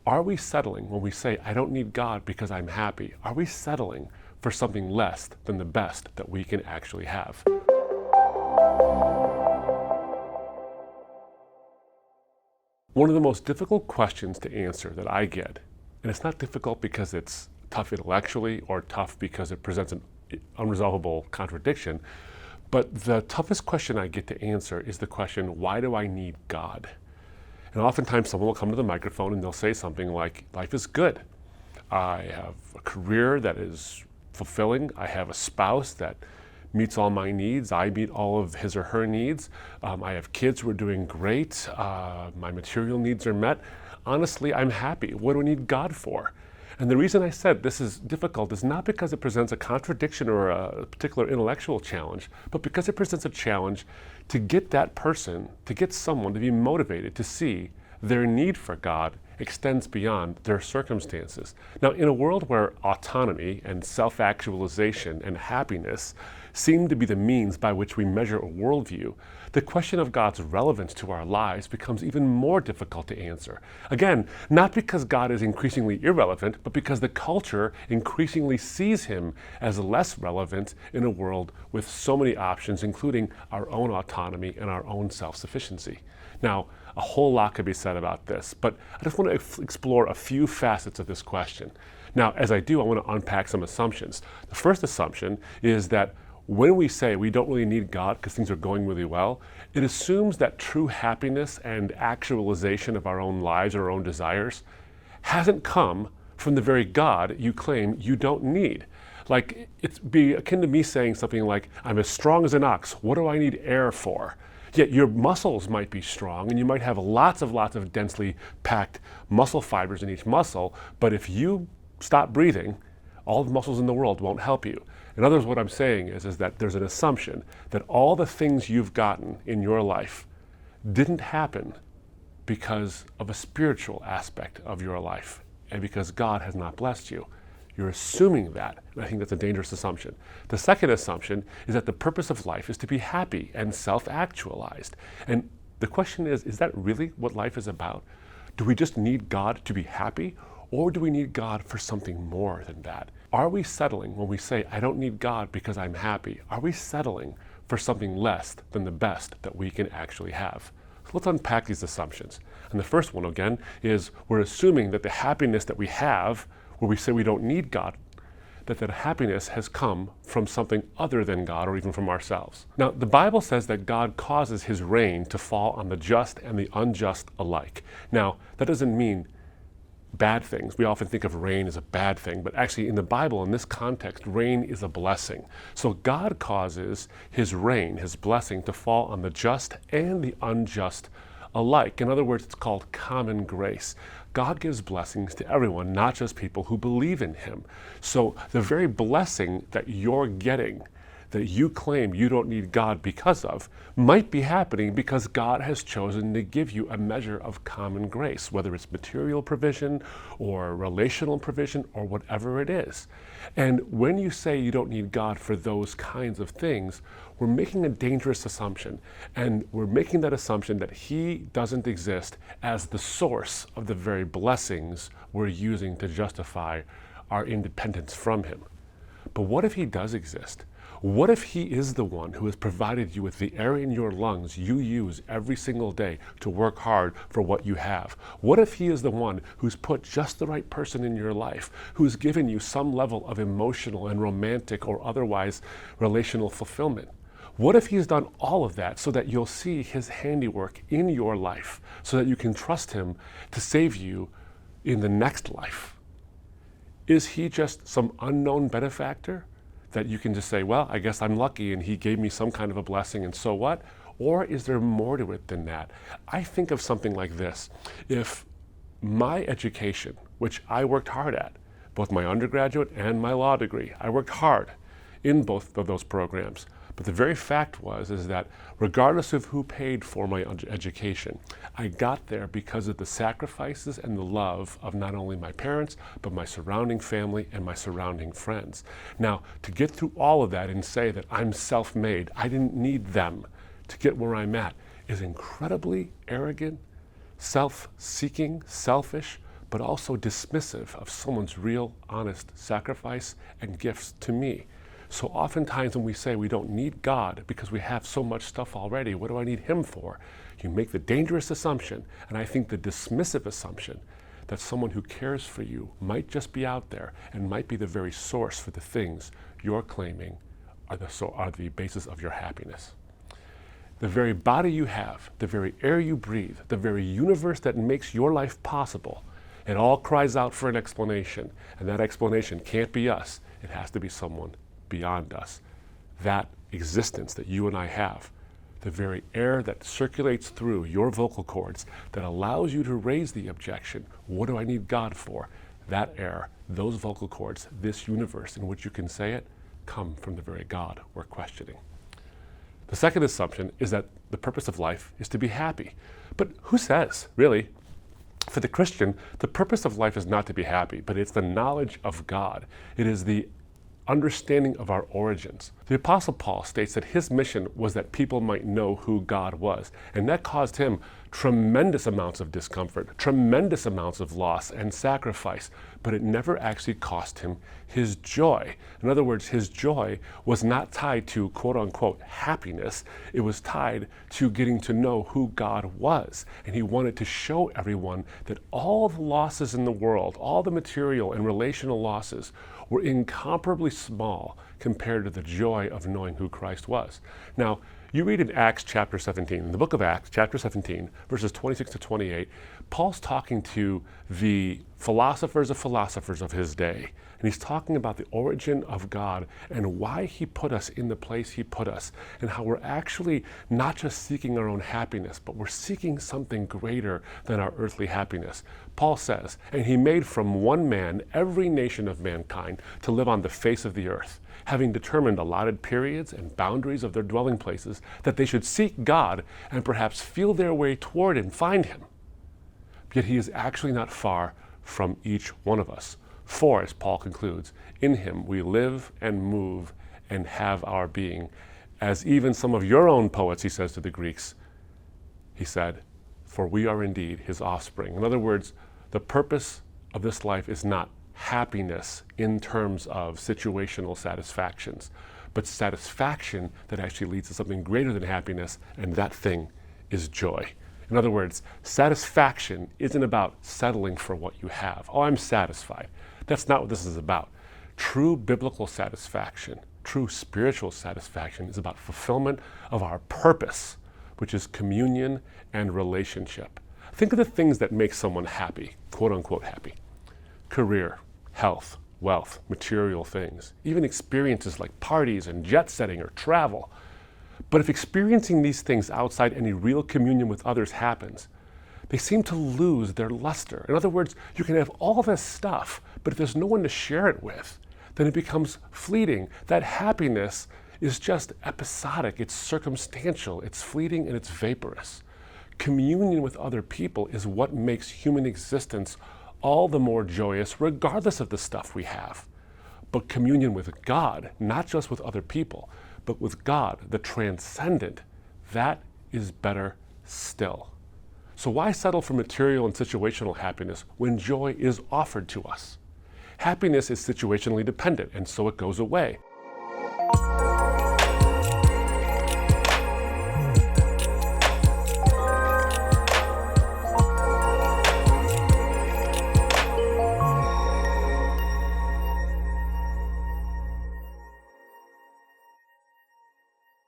Are we settling when we say, I don't need God because I'm happy? Are we settling for something less than the best that we can actually have? One of the most difficult questions to answer that I get, and it's not difficult because it's tough intellectually or tough because it presents an unresolvable contradiction, but the toughest question I get to answer is the question, why do I need God? And oftentimes someone will come to the microphone and they'll say something like, life is good. I have a career that is fulfilling. I have a spouse that meets all my needs. I meet all of his or her needs. I have kids who are doing great. My material needs are met. Honestly, I'm happy. What do I need God for? And the reason I said this is difficult is not because it presents a contradiction or a particular intellectual challenge, but because it presents a challenge to get that person, to get someone to be motivated to see their need for God extends beyond their circumstances. Now, in a world where autonomy and self-actualization and happiness seem to be the means by which we measure a worldview, the question of God's relevance to our lives becomes even more difficult to answer. Again, not because God is increasingly irrelevant, but because the culture increasingly sees him as less relevant in a world with so many options, including our own autonomy and our own self-sufficiency. Now, a whole lot could be said about this, but I just want to explore a few facets of this question. Now, as I do, I want to unpack some assumptions. The first assumption is that when we say we don't really need God because things are going really well, it assumes that true happiness and actualization of our own lives or our own desires hasn't come from the very God you claim you don't need. Like, it'd be akin to me saying something like, I'm as strong as an ox, what do I need air for? Yet your muscles might be strong and you might have lots of densely packed muscle fibers in each muscle, but if you stop breathing, all the muscles in the world won't help you. In other words, what I'm saying is that there's an assumption that all the things you've gotten in your life didn't happen because of a spiritual aspect of your life and because God has not blessed you. You're assuming that, and I think that's a dangerous assumption. The second assumption is that the purpose of life is to be happy and self-actualized. And the question is that really what life is about? Do we just need God to be happy, or do we need God for something more than that? Are we settling when we say, I don't need God because I'm happy? Are we settling for something less than the best that we can actually have? So let's unpack these assumptions. And the first one, again, is we're assuming that the happiness that we have, where we say we don't need God, that happiness has come from something other than God or even from ourselves. Now, the Bible says that God causes his rain to fall on the just and the unjust alike. Now, that doesn't mean bad things. We often think of rain as a bad thing, but actually in the Bible, in this context, rain is a blessing. So God causes his rain, his blessing, to fall on the just and the unjust alike. In other words, it's called common grace. God gives blessings to everyone, not just people who believe in him. So the very blessing that you're getting, that you claim you don't need God because of, might be happening because God has chosen to give you a measure of common grace, whether it's material provision or relational provision or whatever it is. And when you say you don't need God for those kinds of things, we're making a dangerous assumption. And we're making that assumption that he doesn't exist as the source of the very blessings we're using to justify our independence from him. But what if he does exist? What if he is the one who has provided you with the air in your lungs you use every single day to work hard for what you have? What if he is the one who's put just the right person in your life, who's given you some level of emotional and romantic or otherwise relational fulfillment? What if he's done all of that so that you'll see his handiwork in your life, so that you can trust him to save you in the next life? Is he just some unknown benefactor that you can just say, well, I guess I'm lucky and he gave me some kind of a blessing and so what? Or is there more to it than that? I think of something like this. If my education, which I worked hard at, both my undergraduate and my law degree, I worked hard in both of those programs. But the very fact is that regardless of who paid for my education, I got there because of the sacrifices and the love of not only my parents, but my surrounding family and my surrounding friends. Now, to get through all of that and say that I'm self-made, I didn't need them to get where I'm at, is incredibly arrogant, self-seeking, selfish, but also dismissive of someone's real, honest sacrifice and gifts to me. So oftentimes when we say we don't need God because we have so much stuff already, what do I need Him for? You make the dangerous assumption, and I think the dismissive assumption, that someone who cares for you might just be out there and might be the very source for the things you're claiming are the basis of your happiness. The very body you have, the very air you breathe, the very universe that makes your life possible, it all cries out for an explanation, and that explanation can't be us. It has to be someone beyond us. That existence that you and I have, the very air that circulates through your vocal cords, that allows you to raise the objection, what do I need God for? That air, those vocal cords, this universe in which you can say it, come from the very God we're questioning. The second assumption is that the purpose of life is to be happy. But who says, really? For the Christian, the purpose of life is not to be happy, but it's the knowledge of God. It is the understanding of our origins. The Apostle Paul states that his mission was that people might know who God was, and that caused him tremendous amounts of discomfort, tremendous amounts of loss and sacrifice, but it never actually cost him his joy. In other words, his joy was not tied to quote-unquote happiness. It was tied to getting to know who God was, and he wanted to show everyone that all the losses in the world, all the material and relational losses, were incomparably small compared to the joy of knowing who Christ was. Now, you read in Acts chapter 17, in the book of Acts, chapter 17, verses 26 to 28, Paul's talking to the philosophers of his day. And he's talking about the origin of God and why he put us in the place he put us, and how we're actually not just seeking our own happiness, but we're seeking something greater than our earthly happiness. Paul says, and he made from one man every nation of mankind to live on the face of the earth, having determined allotted periods and boundaries of their dwelling places, that they should seek God and perhaps feel their way toward and find him. Yet he is actually not far from each one of us. For, as Paul concludes, in him we live and move and have our being. As even some of your own poets, he says to the Greeks, he said, for we are indeed his offspring. In other words, the purpose of this life is not happiness in terms of situational satisfactions, but satisfaction that actually leads to something greater than happiness, and that thing is joy. In other words, satisfaction isn't about settling for what you have. Oh, I'm satisfied. That's not what this is about. True biblical satisfaction, true spiritual satisfaction is about fulfillment of our purpose, which is communion and relationship. Think of the things that make someone happy, quote unquote happy. Career, health, wealth, material things, even experiences like parties and jet setting or travel. But if experiencing these things outside any real communion with others happens, they seem to lose their luster. In other words, you can have all this stuff, but if there's no one to share it with, then it becomes fleeting. That happiness is just episodic, it's circumstantial, it's fleeting, and it's vaporous. Communion with other people is what makes human existence all the more joyous, regardless of the stuff we have. But communion with God, not just with other people, but with God, the transcendent, that is better still. So why settle for material and situational happiness when joy is offered to us? Happiness is situationally dependent, and so it goes away.